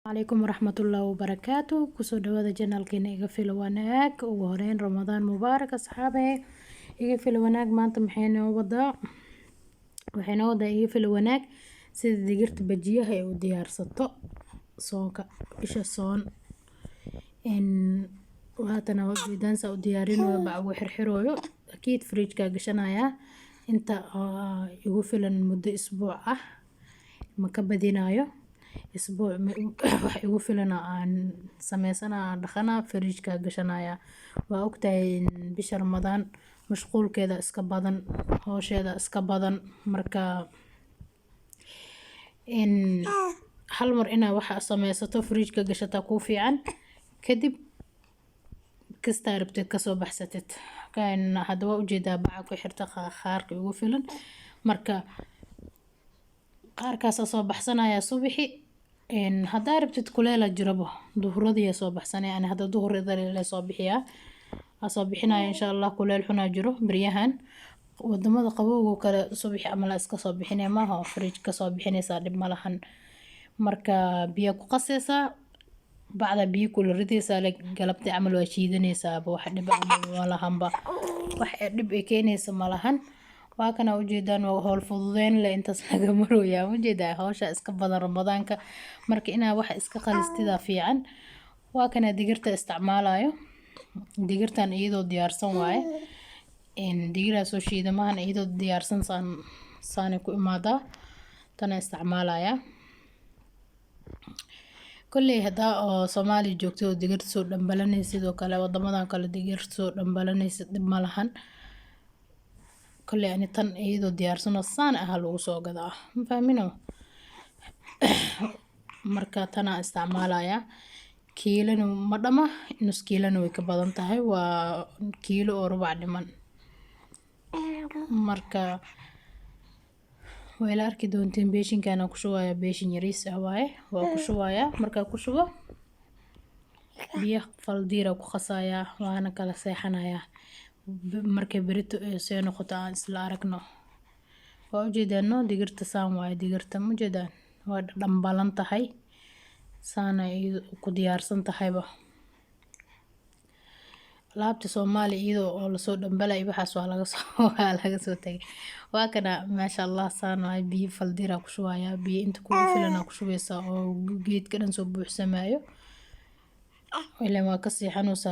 عليكم ورحمة الله وبركاته كسو دوادا جنالكينا إيغا فيلا wanaag ugu horeyn Ramadaan mubaarak asxaabe iga fila wanaag maanta maxay noo wadaa iga fila wanaag sida digirta bajiyaha ay u diyaarsato soonka bisha soon waatana wadiidansa u diyaarinayo bac ugu xirxirooyo akiid fridge-ka gashanaya inta igu filan muddo isbuuc ah ma ka badinayo isbuuc wax igu filan aan sameysana dhaqana fridge-ka gashanaya waa ogtahay bisha Ramadaan mashquulkeeda iska badan hawsheeda iska badan marka hal mar inaa waxa sameysato fridge-ka gashata ku fiican kadib kasta rabtid ka soo baxsatid kan hadda waa ujeedaa bac ku xirta qaarka ugu filan marka qaarkaas soo baxsanaya subaxi hadda rabtid kuleel jirabo duhuradii soo baxsanaya ani hadda duhurada la soo bixiya soo bixinaya insha Allah kuleel xuna jiro bariyahan wadamada qabowga kale subaxi ama la iska soo bixinay maaha fridge ka soo bixinaysa dib malahan marka biyo ku qasaysa bacda biyo kula ridaysa la galabti amal waa shiidanaysa wax dhib malahanba wax dhib ay keenaysa malahan waa kana ujeedaan waa hawl fududeyn la intaas laga marooya ujeedaa hawsha iska badan Ramadaanka marka inaa wax iska qalistida fiican waa kana digirta isticmaalayo digirtan iyadoo diyaarsan waaye digira soo shiidamahan iyadoo diyaarsan saan ku imaada tan isticmaalaya kulli hada oo Soomaali joogto digirta soo dhambalanay sidoo kale wadamadan kale digirta soo dhambalanaysa dib malahan kulli ani tan iyadoo diyaarsan oo saan ah lagu soo gadaa ma fahmino marka tana isticmaalaya kiilana ma dhama nus kiilana way ka badan tahay waa kiilo oo rubac dhiman marka way la arki doonteen beeshinkaana ku shubaya beeshin yariis ah waaye waa ku shubaya marka ku shubo biyo faldiira ku qasaya waana kala seexanaya markay berito soo noqoto aan isla aragno waa ujeedano digirta saan waaye digirta ma ujeedaan waa dhambalan tahay saana ku diyaarsan tahayba laabta Soomaali iyadoo oo la soo dhambalay waxaas waa laga soo tagay waa kana maasha Allah saan waaye biyo faldiira ku shubaya biyo inta ku filan ku shubaysa oo geedka dhan soo buuxsamayo ilaa waa ka seexanaysa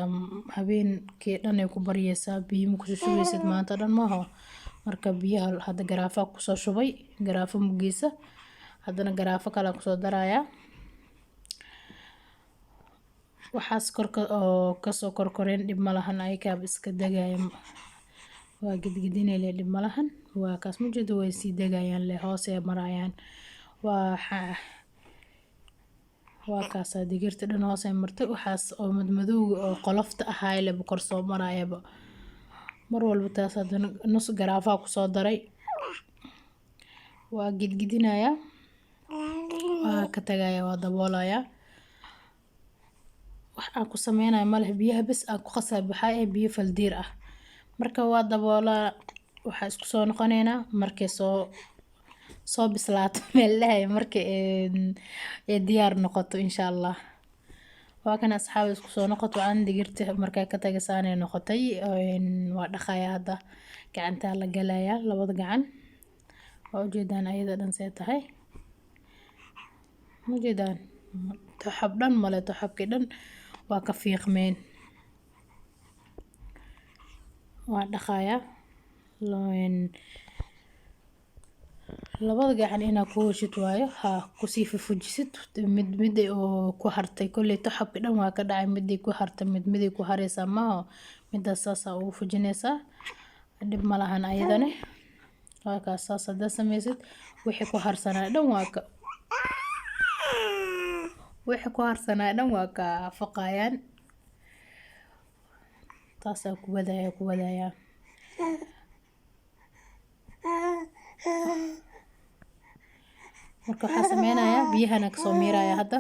habeenkii dhan ay ku bariyaysa biyo ku shubaysid maanta dhan maaha marka biyaha hadda garaafa ku soo shubay garaafa mugiisa haddana garaafa kale ku soo daraya waxaas korka oo ka soo korkoreen dib malahan ay ka iska dagaya waa gidgidinay dib malahan waa kaas mujeedo way sii dagayaan le hoos ay marayaan waa kaas digirta dhan hoos ay martay waxaas oo madmadowga oo qolofta ahaay le bukor soo marayaba mar walba taas haddana nus garaafa ku soo daray waa gidgidinaya waa ka tagaya waa daboolaya waxaan ku sameynaa malaha biyaha bas aan ku qasay baxay biyo faldiir ah marka waa daboola waxa isku soo noqoneena markay soo bislaato meelahay markay diyaar noqoto insha Allah waa kana asxaab isku soo noqoto aan digirta markay ka tagaysaanay noqotay waa dhaqaya hadda gacanta la galaya labada gacan waa ujeedaan ayada dhan see tahay ujeedaan taxab dhan male taxabki dhan waa ka fiiqmeen waa dhaqaya labada gacan ina ku heshid waayo ku sii fujisid mid oo ku hartay kulli taxabki dhan waa ka dhacay mid ku hartay mid ku haraysa ma midaas saasa ugu fujinaysa dib malahan ayadana waa ka saasa sameysid wixii ku harsanaa dhan waa ka faqayaan taas ku wadaya marka waxa sameynaya biyahana ka soo miiraya hadda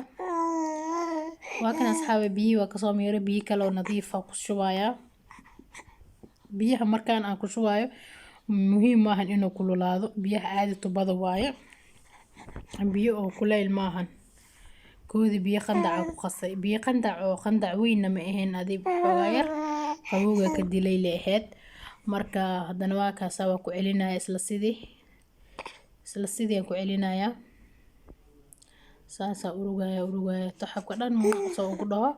waa kana asxaabe biyo waa ka soo miiray biyo kale oo nadiif ah ku shubaya biyaha markaan aan ku shubayo muhiim maahan inuu kululaado biyaha caadi tubada waaye biyo oo kuleyl maahan koodi biyo qandac ku qasay biyo qandac oo qandac weyn ma ahayn adib xogaa yar qabowga ka dilay leeyahay marka hadana waa kaas waa ku celinaya isla sidii aan ku celinaya saasa urugaya taxabka dhan ma soo ugu dhaho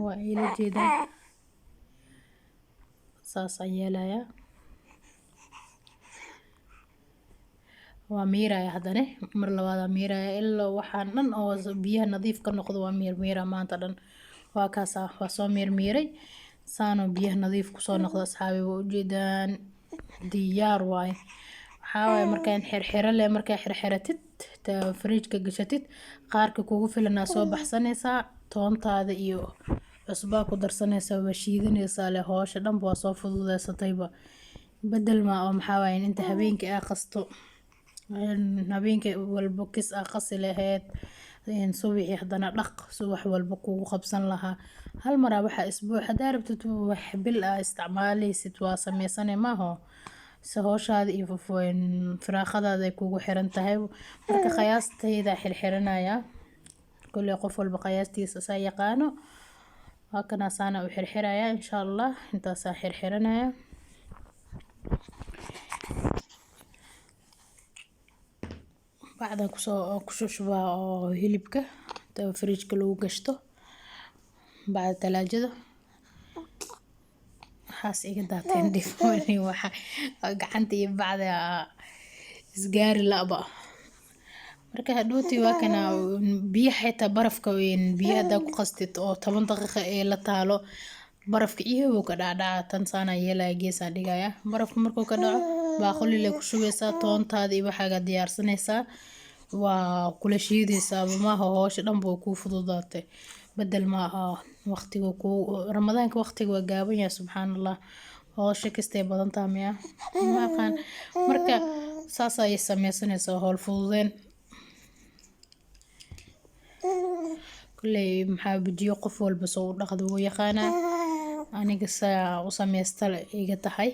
waa ila jeedaa saasa yeelaya waa miiraya hadane mar labaad miiraya ilaa waxaan dhan oo biyaha nadiif ka noqdo waa miira maanta dhan waa kaas waa soo miiray saano biyaha nadiif ku soo noqdo asxaabi waa u jeedaan diyaar waay waxaa markaan xirxiratid fridge-ka gashatid qaarka kugu filan soo baxsanaysaa toontaada iyo cusbaa ku darsanaysaa waa shiidanaysaa le hawsha dhan waa soo fududeysatayba bedel ma oo maxaa waaye inta habeenkii qasto habeenkii walba kis qasi lahayd subaxi hadana dhaq subax walba kugu qabsan lahaa hal mar waxa isbuuc hadaa rabtid wax bil isticmaalaysid waa sameysanay maaho hawshaada iyo firaaqadaada ay kugu xiran tahay marka qiyaastayda xirxiranaya kulli qof walba qiyaastiisa saa yaqaano waa kana saana u xirxiraya insha Allah intaas xirxiranaya بعد كشوشبا هيلبكا تا فريجك لو قشطو بعد تلاجة حاس إيجا داتين ديفوني وحا قعنتي بعد سجاري لا بقى marka hadhooti waa kana biyo xitaa barafka weyn biyada ku qastid oo 10 daqiiqo ee la taalo barafka iyo ka dhacdaa tan saana yeelay geesa dhigaya barafka markuu ka dhaco baaquli la ku shubeysaa toontaada iyo waxaaga diyaarsanaysaa waa kula shiidaysaa ma hawsha dhan buu ku fududaatay بدل ما وقتي وكو رمضان كوقتي وقابين يا سبحان الله هوش كستي بدن تامية ما كان مركا ساسا يسمي سنة سو الفوزين كل محاب جيو قفول بصور ناخذ يخانا أنا قصة وسمي استل إيجتهاي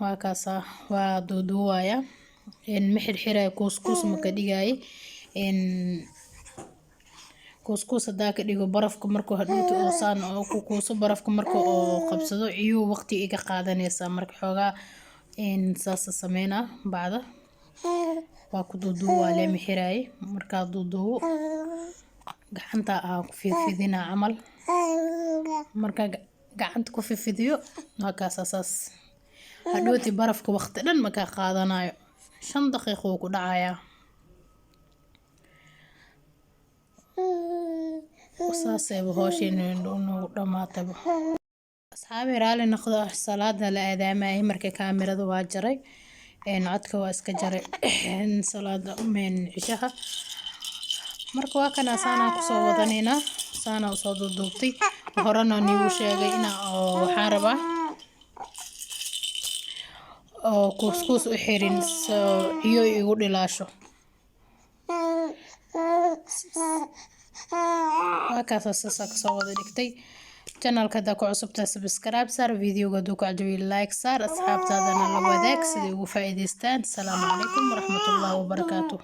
وكاسا ودودوايا إن محر حرا كوسكوس مكديجاي إن كوسكوس هداك ديغو برفك markuu hadhuuto oo saan oo ku kuuso barafka markuu oo qabsado iyo waqti iga qaadanaysa marka xoogaa in saas sameeyna baada waa ku duuduwa leemi xiray marka duuduwo gacanta ku fiidina amal marka gacanta ku fiidiyo marka saas hadhuuti barafka waqti dhan ma ka qaadanayo 5 daqiiqo ku dhacaya وساسة بهوشين إنه دماتبه أصحابي رالي ناخذ الصلاة لأذامي مركا كاميرا دواجري إن عدك واسكجري إن صلاة من عشاها مركوا كنا سانا كسو وطنينا سانا وصود الدوبتي وهرنا نيو شيغينا أو حاربة أو كوسكوس وحيرين إيو يقول لاشو وكاس ساسك صوّد دكتي channel كذا كعصبته سبسكرايب صار فيديو قدو كعجبي لايك صار أصحاب تادنا لو ذاك سدي وفائدة السلام عليكم ورحمة الله وبركاته.